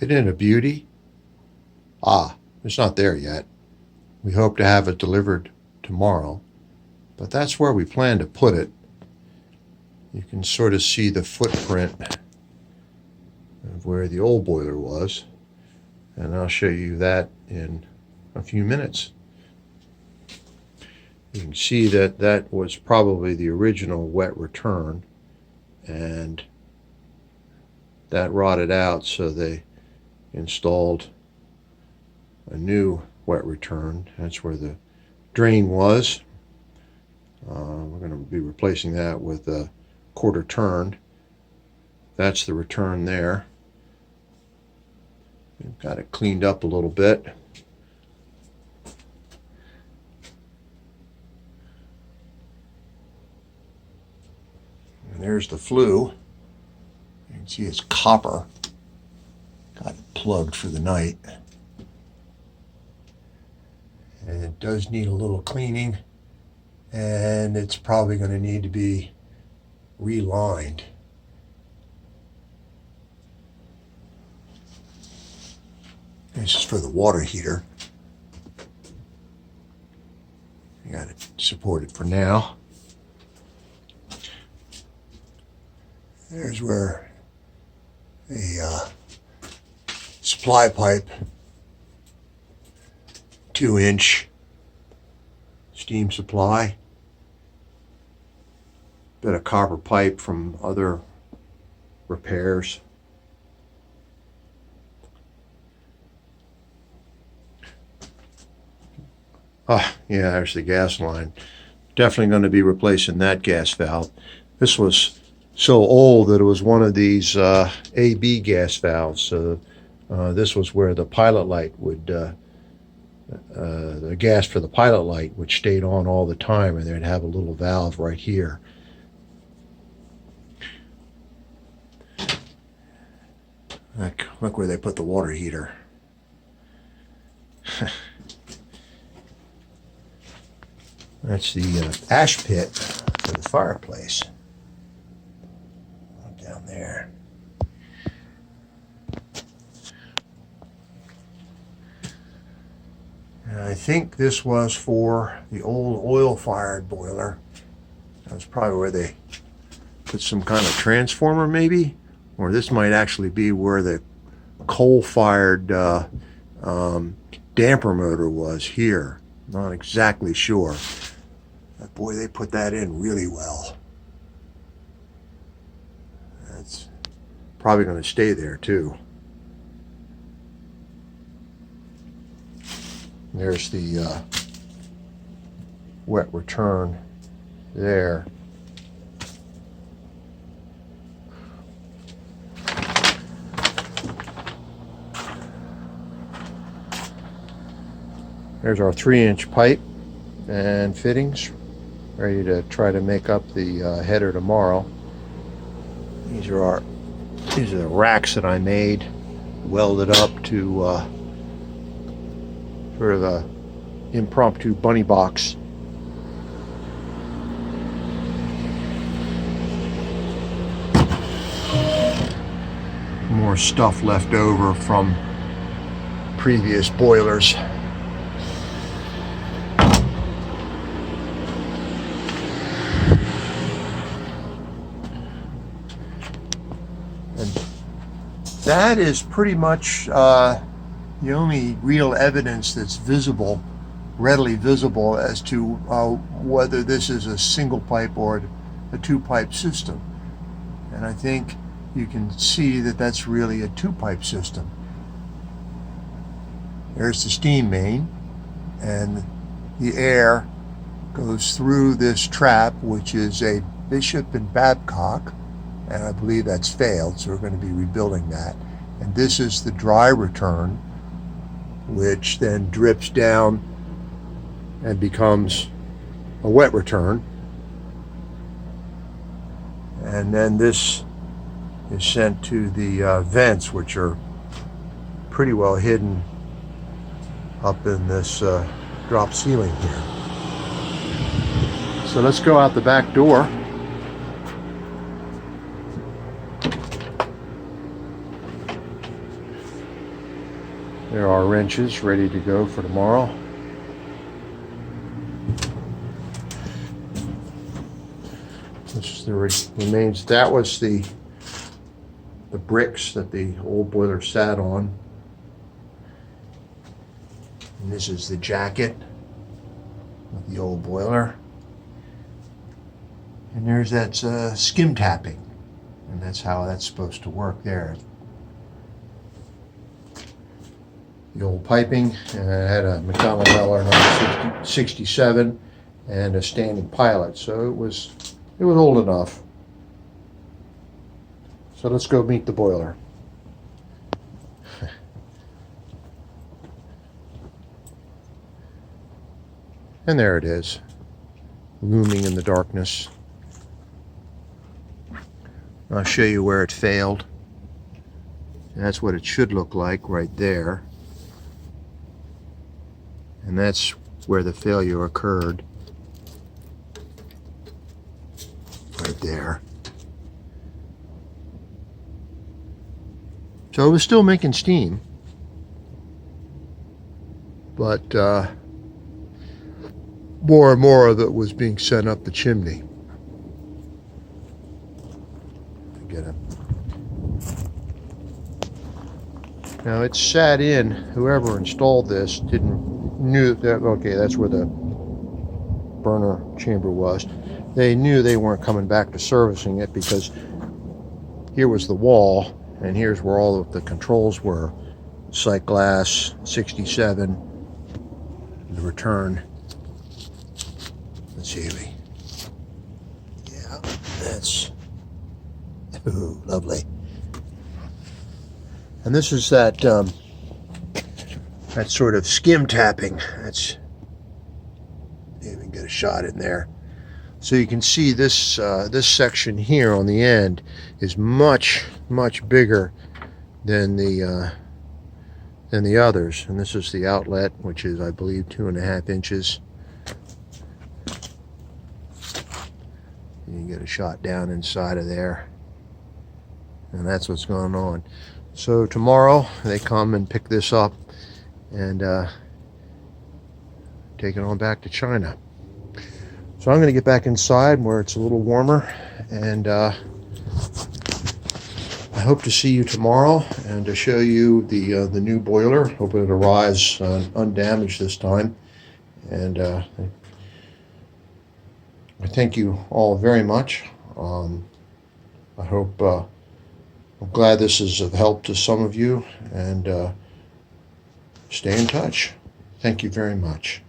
Isn't it a beauty? Ah, it's not there yet. We hope to have it delivered tomorrow, but that's where we plan to put it. You can sort of see the footprint of where the old boiler was, and I'll show you that in a few minutes. You can see that that was probably the original wet return, and that rotted out, so they installed a new wet return. That's where the drain was. We're going to be replacing that with a quarter turn. That's the return there. We've got it cleaned up a little bit. And there's the flue. You can see it's copper. Got it plugged for the night. And it does need a little cleaning, and it's probably going to need to be relined. This is for the water heater. I got it supported for now. There's where the supply pipe, 2-inch steam supply, bit of copper pipe from other repairs. Ah, yeah, there's the gas line. Definitely going to be replacing that gas valve. This was so old that it was one of these AB gas valves. So this was where the pilot light would, the gas for the pilot light, which stayed on all the time, and they'd have a little valve right here. Look where they put the water heater. That's the ash pit for the fireplace. Down there. And I think this was for the old oil-fired boiler. That was probably where they put some kind of transformer, maybe? Or this might actually be where the coal-fired damper motor was here. Not exactly sure. But boy, they put that in really well. That's probably going to stay there too. There's the wet return there. There's our 3-inch pipe and fittings, ready to try to make up the header tomorrow. These are the racks that I made, welded up to sort of a impromptu bunny box. More stuff left over from previous boilers. That is pretty much the only real evidence that's visible, readily visible, as to whether this is a single pipe or a 2-pipe system. And I think you can see that that's really a 2-pipe system. There's the steam main, and the air goes through this trap, which is a Bishop and Babcock, and I believe that's failed, so we're going to be rebuilding that. And this is the dry return, which then drips down and becomes a wet return. And then this is sent to the vents, which are pretty well hidden up in this drop ceiling here. So let's go out the back door. There are wrenches ready to go for tomorrow. This is the remains. That was the bricks that the old boiler sat on. And this is the jacket of the old boiler. And there's that skim tapping. And that's how that's supposed to work there. The old piping, and I had a McDonnell Miller number 67 and a standing pilot, so it was old enough. So let's go meet the boiler. And there it is, looming in the darkness. I'll show you where it failed. And that's what it should look like right there. And that's where the failure occurred. Right there. So it was still making steam. But more and more of it was being sent up the chimney. Get it. Now it sat in. Whoever installed this knew that, okay, that's where the burner chamber was. They knew they weren't coming back to servicing it because here was the wall and here's where all of the controls were. Sight glass, 67, the return. Let's see. Yeah, that's, ooh, lovely. And this is that that sort of skim tapping. That's, even get a shot in there. So you can see this this section here on the end is much bigger than the others. And this is the outlet, which is, I believe, 2.5 inches. You can get a shot down inside of there, and that's what's going on. So tomorrow they come and pick this up and take it on back to China. So I'm going to get back inside where it's a little warmer, and I hope to see you tomorrow and to show you the new boiler. Hope it arrives undamaged this time. And I thank you all very much. I hope I'm glad this is of help to some of you, and stay in touch. Thank you very much.